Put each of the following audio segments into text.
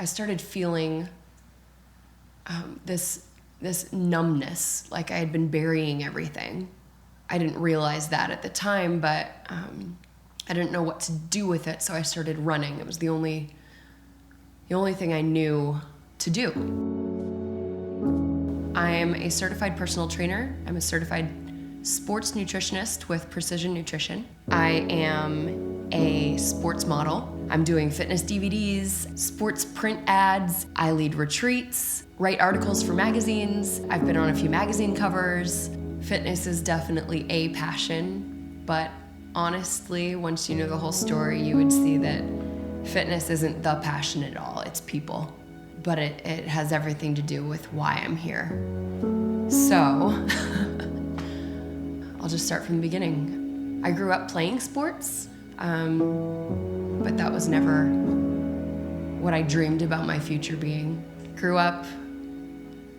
I started feeling this numbness, like I had been burying everything. I didn't realize that at the time, but I didn't know what to do with it, so I started running. It was the only thing I knew to do. I'm a certified personal trainer. I'm a certified sports nutritionist with Precision Nutrition. I am a sports model. I'm doing fitness DVDs, sports print ads. I lead retreats, write articles for magazines. I've been on a few magazine covers. Fitness is definitely a passion, but honestly, once you know the whole story, you would see that fitness isn't the passion at all, it's people. But it has everything to do with why I'm here. So, I'll just start from the beginning. I grew up playing sports, but that was never what I dreamed about my future being. Grew up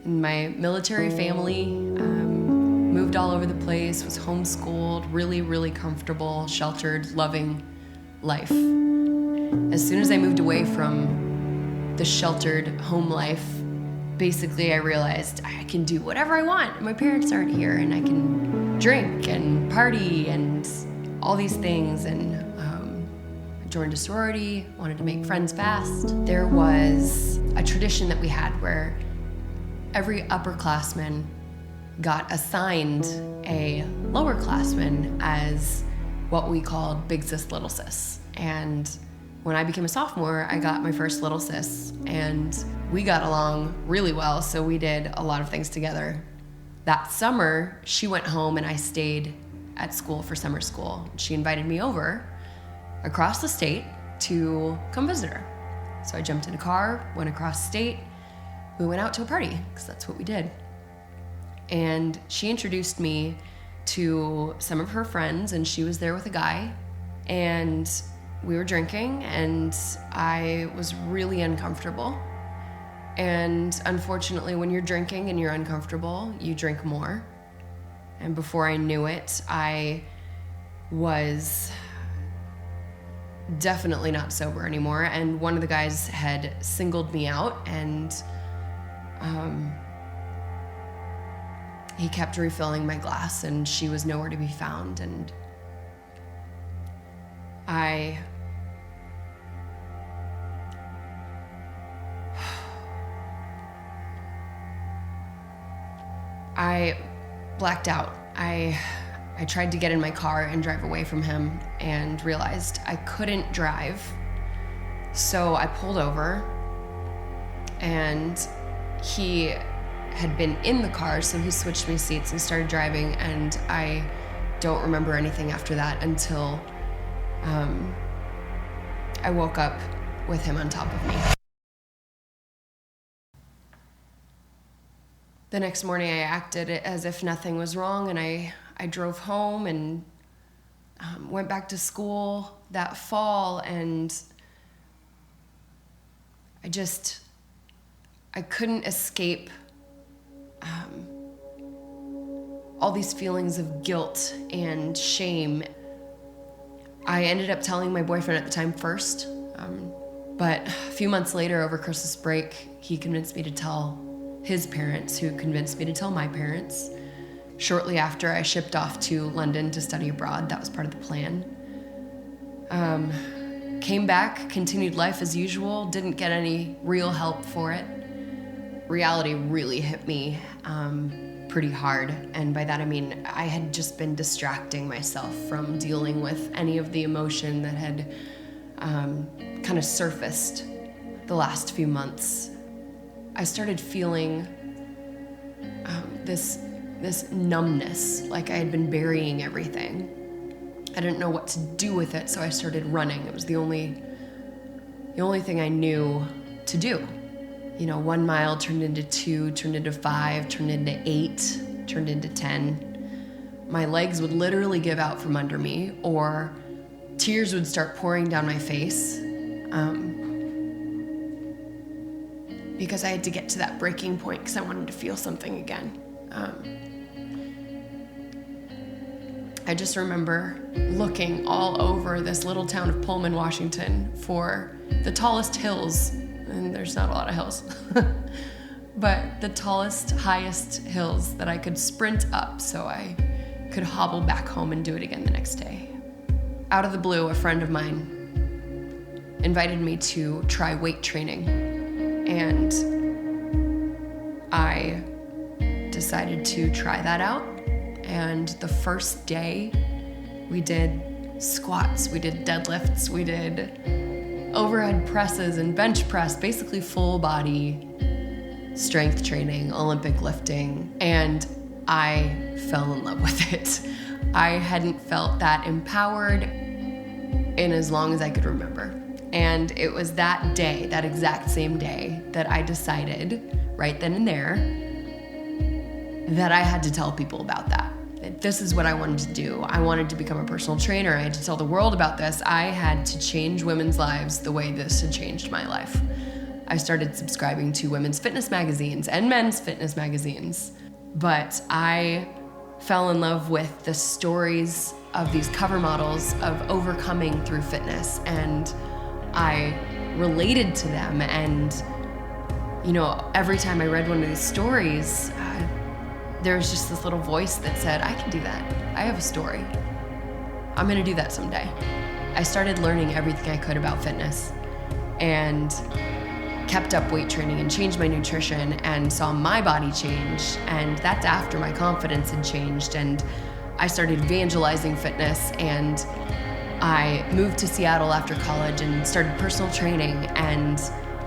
in my military family, moved all over the place, was homeschooled, really, really comfortable, sheltered, loving life. As soon as I moved away from the sheltered home life, basically I realized I can do whatever I want. My parents aren't here, and I can drink and party and all these things. And I joined a sorority, wanted to make friends fast. There was a tradition that we had where every upperclassman got assigned a lowerclassman as what we called Big Sis, Little Sis. And when I became a sophomore, I got my first little sis, and we got along really well, so we did a lot of things together. That summer, she went home and I stayed at school for summer school. She invited me over across the state to come visit her. So I jumped in a car, went across state. We went out to a party, because that's what we did. And she introduced me to some of her friends, and she was there with a guy. And we were drinking, and I was really uncomfortable. And unfortunately, when you're drinking and you're uncomfortable, you drink more. And before I knew it, I was definitely not sober anymore. And one of the guys had singled me out, and he kept refilling my glass, and she was nowhere to be found. And I blacked out. I tried to get in my car and drive away from him, and realized I couldn't drive. So I pulled over, and he had been in the car, so he switched me seats and started driving, and I don't remember anything after that until I woke up with him on top of me. The next morning I acted as if nothing was wrong, and I drove home and went back to school that fall, and I couldn't escape all these feelings of guilt and shame. I ended up telling my boyfriend at the time first, but a few months later, over Christmas break, he convinced me to tell his parents, who convinced me to tell my parents. Shortly after, I shipped off to London to study abroad. That was part of the plan. Came back, continued life as usual, didn't get any real help for it. Reality really hit me pretty hard, and by that I mean I had just been distracting myself from dealing with any of the emotion that had kind of surfaced the last few months. I started feeling this numbness, like I had been burying everything. I didn't know what to do with it, so I started running. It was the only thing I knew to do. 1 mile turned into 2, turned into 5, turned into 8, turned into 10. My legs would literally give out from under me, or tears would start pouring down my face, because I had to get to that breaking point because I wanted to feel something again. I just remember looking all over this little town of Pullman, Washington for the tallest hills and there's not a lot of hills. But the tallest, highest hills that I could sprint up so I could hobble back home and do it again the next day. Out of the blue, a friend of mine invited me to try weight training, and I decided to try that out. And the first day, we did squats, we did deadlifts, we did overhead presses and bench press, basically full body strength training, Olympic lifting, and I fell in love with it. I hadn't felt that empowered in as long as I could remember. And it was that day, that exact same day, that I decided, right then and there, that I had to tell people about that. This is what I wanted to do. I wanted to become a personal trainer. I had to tell the world about this. I had to change women's lives the way this had changed my life. I started subscribing to women's fitness magazines and men's fitness magazines, but I fell in love with the stories of these cover models of overcoming through fitness, and I related to them. And you know, every time I read one of these stories, there was just this little voice that said, I can do that. I have a story. I'm gonna do that someday. I started learning everything I could about fitness and kept up weight training and changed my nutrition and saw my body change. And that's after my confidence had changed, and I started evangelizing fitness, and I moved to Seattle after college and started personal training. And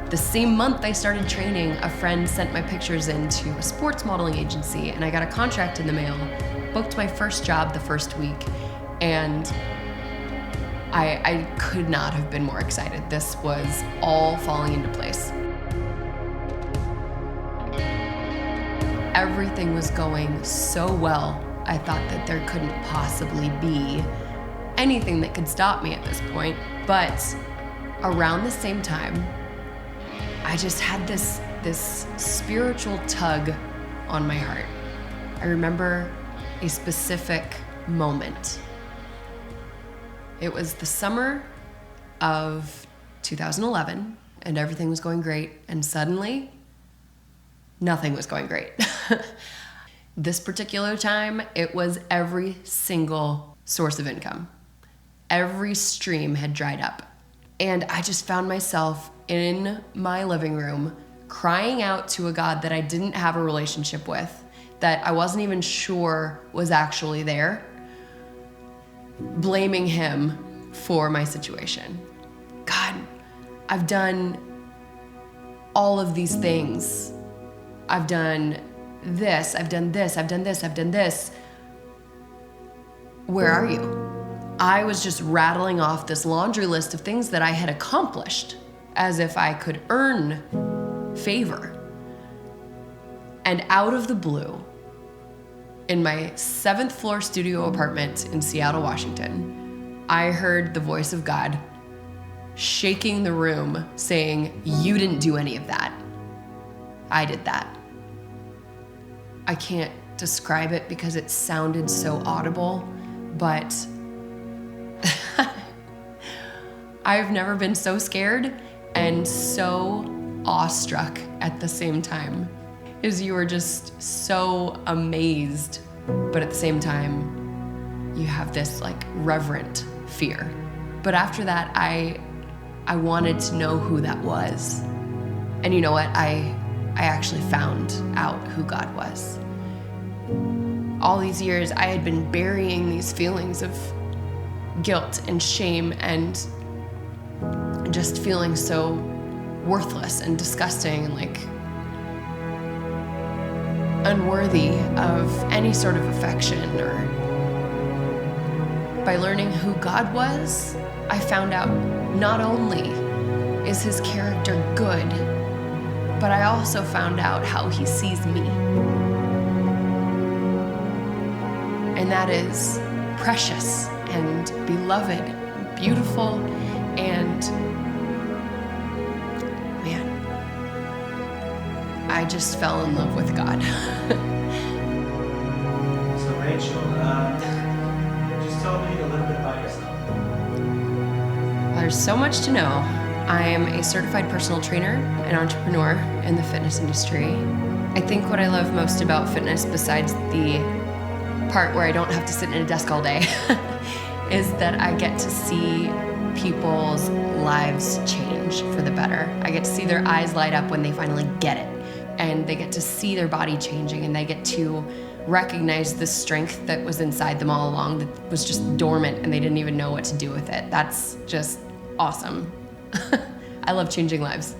the same month I started training, a friend sent my pictures into a sports modeling agency, and I got a contract in the mail, booked my first job the first week, and I could not have been more excited. This was all falling into place. Everything was going so well, I thought that there couldn't possibly be anything that could stop me at this point. But around the same time, I just had this spiritual tug on my heart. I remember a specific moment. It was the summer of 2011, and everything was going great, and suddenly, nothing was going great. This particular time, it was every single source of income. Every stream had dried up. And I just found myself in my living room crying out to a God that I didn't have a relationship with, that I wasn't even sure was actually there, blaming him for my situation. God, I've done all of these things. I've done this, I've done this, I've done this, I've done this. Where are you? I was just rattling off this laundry list of things that I had accomplished as if I could earn favor. And out of the blue, in my 7th floor studio apartment in Seattle, Washington, I heard the voice of God shaking the room saying, "You didn't do any of that. I did that." I can't describe it because it sounded so audible, but I've never been so scared and so awestruck at the same time. Is you are just so amazed, but at the same time, you have this like reverent fear. But after that, I wanted to know who that was. And you know what? I actually found out who God was. All these years, I had been burying these feelings of guilt and shame and just feeling so worthless and disgusting and like unworthy of any sort of affection. Or by learning who God was, I found out not only is his character good, but I also found out how he sees me. And that is precious and beloved, and beautiful, and man, I just fell in love with God. So Rachel, just tell me a little bit about yourself. There's so much to know. I'm a certified personal trainer and entrepreneur in the fitness industry. I think what I love most about fitness, besides the part where I don't have to sit in a desk all day, is that I get to see people's lives change for the better. I get to see their eyes light up when they finally get it, and they get to see their body changing, and they get to recognize the strength that was inside them all along that was just dormant and they didn't even know what to do with it. That's just awesome. I love changing lives.